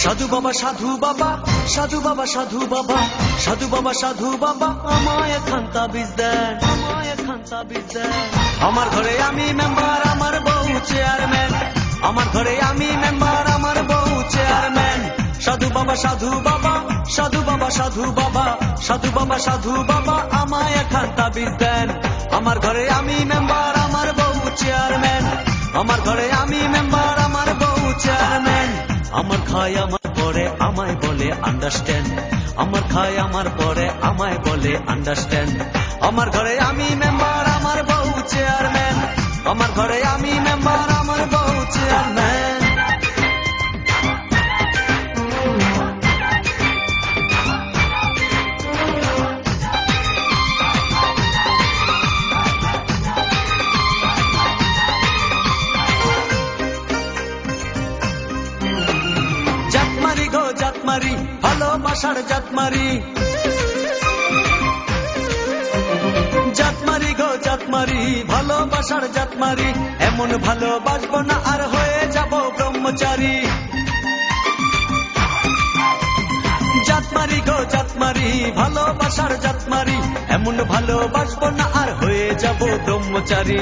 সাধু বাবা সাধু বাবা সাধু বাবা সাধু বাবা সাধু বাবা সাধু বাবা আমায় খান্তা বীজ দেন, আমায় খান্তা বীজ দেন। আমার ঘরে আমি মেম্বার, আমার বউ চেয়ারম্যান। আমার ঘরে আমি মেম্বার, আমার বউ চেয়ারম্যান। সাধু বাবা সাধু বাবা সাধু বাবা সাধু বাবা সাধু বাবা সাধু বাবা আমায় খান্তা বীজ দেন। আমার ঘরে আমি মেম্বার, আমার বউ চেয়ারম্যান। আমার ঘরে আমি মেম্বার, আমার বউ চেয়ারম্যান। আমার খায় আমার পরে আমায় বলে আন্ডারস্ট্যান্ড। আমার খায় আমার পরে আমায় বলে আন্ডারস্ট্যান্ড। আমার ঘরে আমি মেম্বার, আমার বউ চেয়ারম্যান। আমার ঘরে আমি মেম্বার, আমার বউ চেয়ারম্যান। জাতমারি গো জাতমারি, ভালোবাসার জাতমারি। জাতমারি গো জাতমারি, ভালোবাসার জাতমারি। এমন ভালোবাসবো না আর হয়ে যাব ব্রহ্মচারী। জাতমারি গো জাতমারি, ভালোবাসার জাতমারি। এমন ভালোবাসবো না আর হয়ে যাব ব্রহ্মচারী।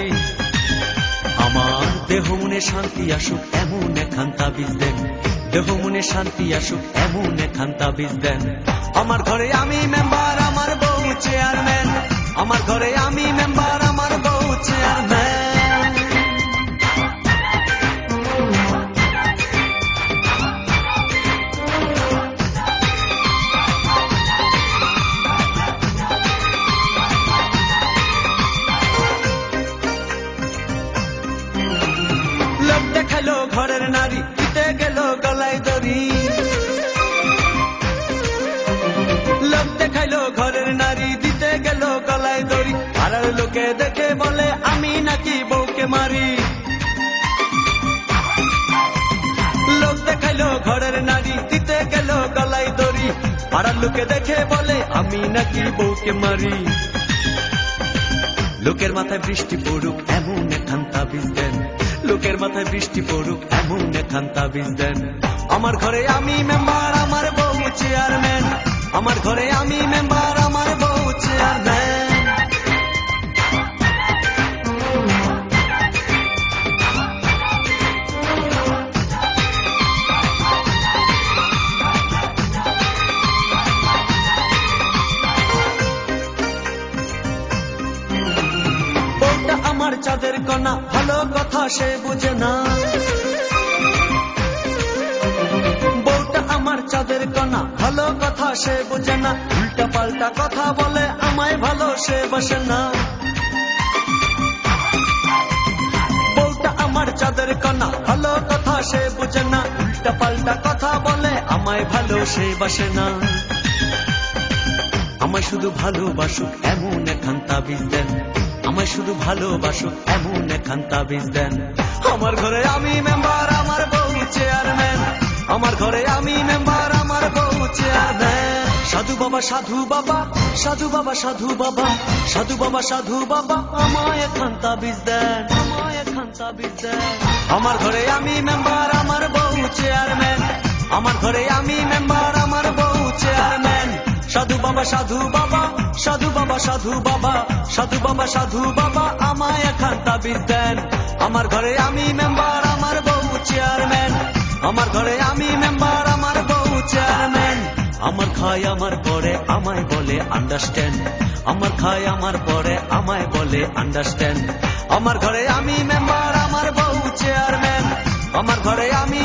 আমার দেহ মনে শান্তি আসুক এমন খান্তা বীজ দেন। দেহ মনে শান্তি আসুক এমন খান্তা বীজ দেন। আমার ঘরে আমি মেম্বার, আমার বউ চেয়ারম্যান। আমার ঘরে আমি মেম্বার, আমার বউ চেয়ারম্যান। লোক দেখাইলো ঘরের নারী, দিতে গেল গলায় দড়ি। লোক দেখাইলো ঘরের নারী, দিতে গেল গলায় দড়ি। পাড়ার লোকে দেখে বলে আমি নাকি বউকে মারি। লোক দেখাইলো ঘরের নারী, দিতে গেল গলায় দড়ি। পাড়ার লোকে দেখে বলে আমি নাকি বউকে মারি। লোকের মাথায় বৃষ্টি পড়ুক এমন খান্তা বীজ দেন। লোকের মাথায় বৃষ্টি পড়ুক এমন খান্তা বীজ দেন। আমার ঘরে আমি মেম্বার, আমার বউ চেয়ারম্যান। আমার ঘরে আমি মেম্বার, আমার বউ চেয়ারম্যান। বউটা আমার চাঁদের কণা, ভালো কথা সে বুঝে না। বউটা আমার চাঁদের কণা, ভালো কথা সে বুঝে না। উল্টা পাল্টা কথা বলে আমায় ভালো সে বসে না। বউটা আমার চাঁদের কণা, ভালো কথা সে বুঝে না। উল্টা পাল্টা কথা বলে আমায় ভালো সে বসে না। আমায় শুধু ভালোবাসুক এমন খান্তা বীজ দেন। আমায় শুধু ভালোবাসুক এমন খান্তা বীজ দেন। আমার ঘরে আমি মেম্বার, আমার বউ চেয়ারম্যান। আমার ঘরে আমি মেম্বার, আমার বউ চেয়ারম্যান। সাধু বাবা সাধু বাবা সাধু বাবা সাধু বাবা সাধু বাবা সাধু বাবা আমায় খান্তা বীজ দেন, আমায় খান্তা বীজ দেন। আমার ঘরে আমি মেম্বার, আমার বউ চেয়ারম্যান। আমার ঘরে আমি মেম্বার, আমার বউ চেয়ারম্যান। সাধু বাবা সাধু বাবা সাধু বাবা সাধু বাবা সাধু বাবা সাধু বাবা আমায় খান্তা বীজ দেন। আমার ঘরে আমি মেম্বার, আমার বউ চেয়ারম্যান। আমার ঘরে আমি মেম্বার, আমার বউ চেয়ারম্যান। আমার খায় আমার পরে আমায় বলে আন্ডারস্ট্যান্ড। আমার খায় আমার পরে আমায় বলে আন্ডারস্ট্যান্ড। আমার ঘরে আমি মেম্বার, আমার বউ চেয়ারম্যান। আমার ঘরে আমি